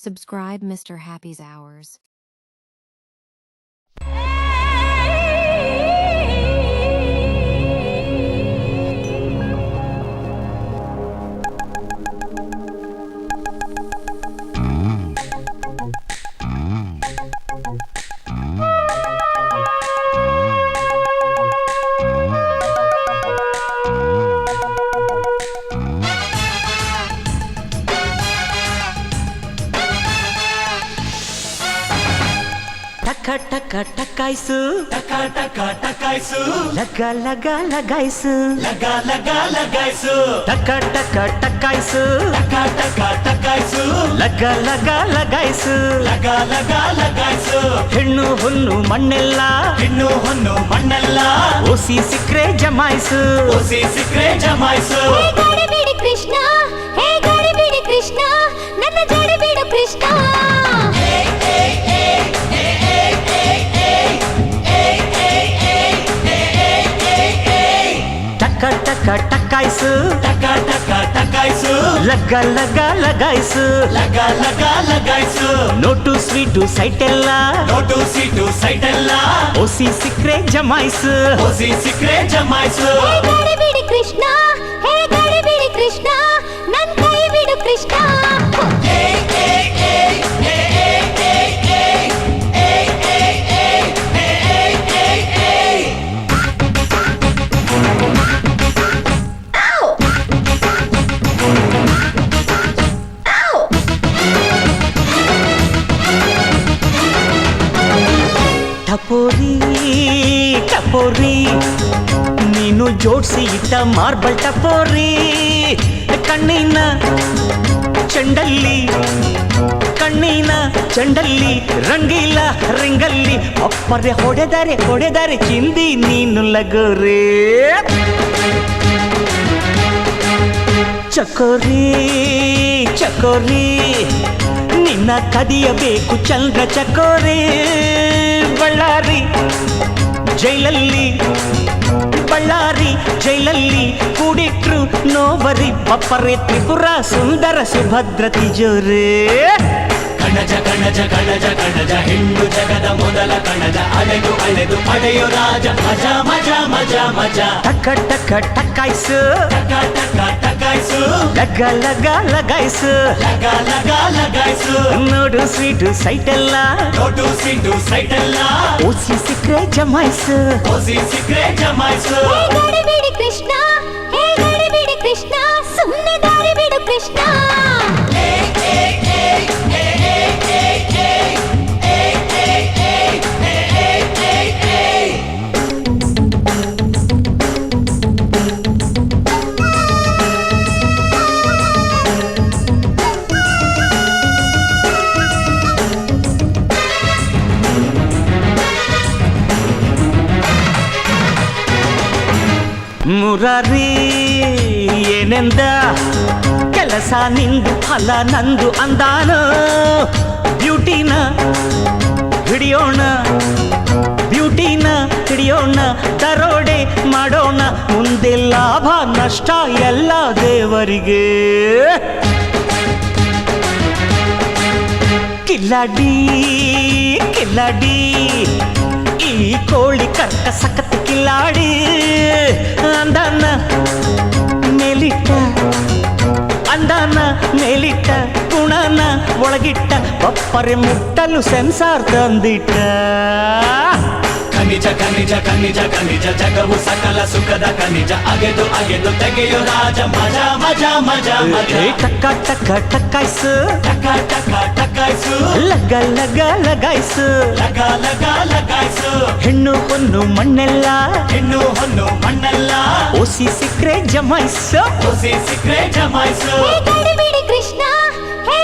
Subscribe Mr. Happy's Hours. Taka taka takaaisu, Taka taka takaaisu, laga laga lagaisu, laga laga lagaisu. taka taka takaaisu, Taka taka takaaisu, laga laga lagaisu. laga laga lagaisu. ಹೆಣ್ಣು ಹೊನ್ನು ಮಣ್ಣೆಲ್ಲ ಹೆಣ್ಣು ಹೊನ್ನು ಮಣ್ಣೆಲ್ಲ ಓಸಿ ಸಿಕ್ರೆ ಜಮಾಯಿಸು. ಓಸಿ ಸಿಕ್ರೆ ಜಮಾಯಿಸು. ಹೇ gadibidi Krishna, ಹೇ gadibidi Krishna, ನನ್ನ ಜಡಿಬಿಡು ಕೃಷ್ಣ. ಟಕ ಟಕ ಟಕಾಯಿಸು, Taka taka takaaisu, ಲಗ ಲಗ ಲಗಾಯಿಸು. laga laga lagaisu. Note sweet site ಎಲ್ಲ ನೋಟು ಸೀಟು ಸೈಟ್ ಎಲ್ಲ ಓಸಿ ಸಿಕ್ರೆ ಜಮಾಯಿಸು. ಓಸಿ ಸಿಕ್ರೆ ಜಮಾಯಿಸು. ಹೇ gadibidi ಕೃಷ್ಣ, ಹೇ gadibidi ಕೃಷ್ಣ, ನನ್ನ ಕೈ ಬಿಡು ಕೃಷ್ಣ. ಟಪೋರಿ ಟಪೋರಿ ನೀನು ಜೋಡಿಸಿ ಇಟ್ಟ ಮಾರ್ಬಲ್ ಟಪೋರಿ. ಕಣ್ಣಿನ ಚೆಂಡಲ್ಲಿ ಕಣ್ಣಿನ ಚೆಂಡಲ್ಲಿ ರಂಗಿಲ್ಲ ರಿಂಗಲ್ಲಿ ಅಪ್ಪರೆ ಹೊಡೆದರೆ ಹೊಡೆದರೆ ಚಿಂದಿ ನೀನು ಲಗೋರಿ. ಚಕೋರಿ ಚಕೋರಿ ನಿನ್ನ ಕದಿಯಬೇಕು ಚಂದ್ರ ಚಕೋರಿ. ಬಳ್ಳಾರಿ ಜೈಲಲ್ಲಿ ಬಳ್ಳಾರಿ ಜೈಲಲ್ಲಿ ಕೂಡಿಟ್ರು ನೋವರಿ ಪಪ್ಪರೆ ತ್ರಿಪುರ ಸುಂದರ ಸುಭದ್ರ ತಿಜೋರಿ. ಕಣಜ ಕಣಜ ಕಣಜ ಕಣಜ ಹೆಣ್ಣು ಜಗದ ಮೊದಲ ಕಣಜ ಅಲೆದು ಅಲೆದು ಪಡೆಯೋ ರಾಜ ಮಜಾ ಮಜಾ ಮಜಾ ಮಜಾ. ಟಕ ಟಕ ಟಕಾಯಿಸು, ಟಕ ಟಕ ಟಕಾaisu, ಲಗ ಲಗ ಲಗಾಯಿಸು. ಲಗ ಲಗ ಲಗಾಯಿಸು. ನೋಡು ಸ್ವೀಟು ಸೈಟ್ ಎಲ್ಲ ನೋಟು ಸೀಟು ಸೈಟ್ ಎಲ್ಲ ಓಸಿ ಸಿಕ್ರೆ ಜಮಾಯಿಸು. ಓಸಿ ಸಿಕ್ರೆ ಜಮಾಯಿಸು. ಹೇ gadibidi ಕೃಷ್ಣ, ಹೇ gadibidi ಕೃಷ್ಣ, ಸುಮ್ಮನೆ ದಾರಿ ಬಿಡು ಕೃಷ್ಣ. ಮುರಾರಿ ಏನೆಂದ ಕೆಲಸ ನಿಂದು ಫಲ ನಂದು ಅಂದಾನು. ಬ್ಯೂಟಿನ ಹಿಡಿಯೋಣ ಬ್ಯೂಟಿನ ಹಿಡಿಯೋಣ ದರೋಡೆ ಮಾಡೋಣ ಮುಂದೆ ಲಾಭ ನಷ್ಟ ಎಲ್ಲ ದೇವರಿಗೆ. ಕಿಲ್ಲಾಡಿ ಕಿಲ್ಲಾಡಿ ಈ ಕೋಳಿ ಕರ್ಕ ಸಖತ್ ಕಿಲ್ಲಾಡಿ. ಅಂದಾನ ಮೇಲಿಟ್ಟ ಅಂದಾನ ಮೇಲಿಟ್ಟ ಗುಣನ ಒಳಗಿಟ್ಟ ಬಪ್ಪರೆ ಮುಟ್ಟಲು ಸೆನ್ಸಾರ್ ತಂದಿಟ್ಟ. ಖನಿಜ ಖನಿಜ ಖನಿಜ ಖನಿಜ ಜಗವು ಸಕಲ ಸುಖದ ಖನಿಜ ಅಗೆದು ಅಗೆದು ತೆಗೆಯೋ ರಾಜ ಮಜಾ ಮಜಾ ಮಜಾ ಮಜಾ. ಟಕ ಟಕ ಟಕಾಯಿಸು, ಟಕ ಟಕ ಟಕಾaisu, ಲಗ ಲಗ ಲಗಾಯಿಸು. ಲಗ ಲಗ ಲಗಾಯಿಸು. ಹೆಣ್ಣು ಹೊನ್ನು ಮಣ್ಣೆಲ್ಲ ಹೆಣ್ಣು ಹೊನ್ನು ಮಣ್ಣೆಲ್ಲ ಓಸಿ ಸಿಕ್ರೆ ಜಮಾಯಿಸು. ಓಸಿ ಸಿಕ್ರೆ ಜಮಾಯಿಸು. ಹೇ gadibidi ಕೃಷ್ಣ, ಹೇ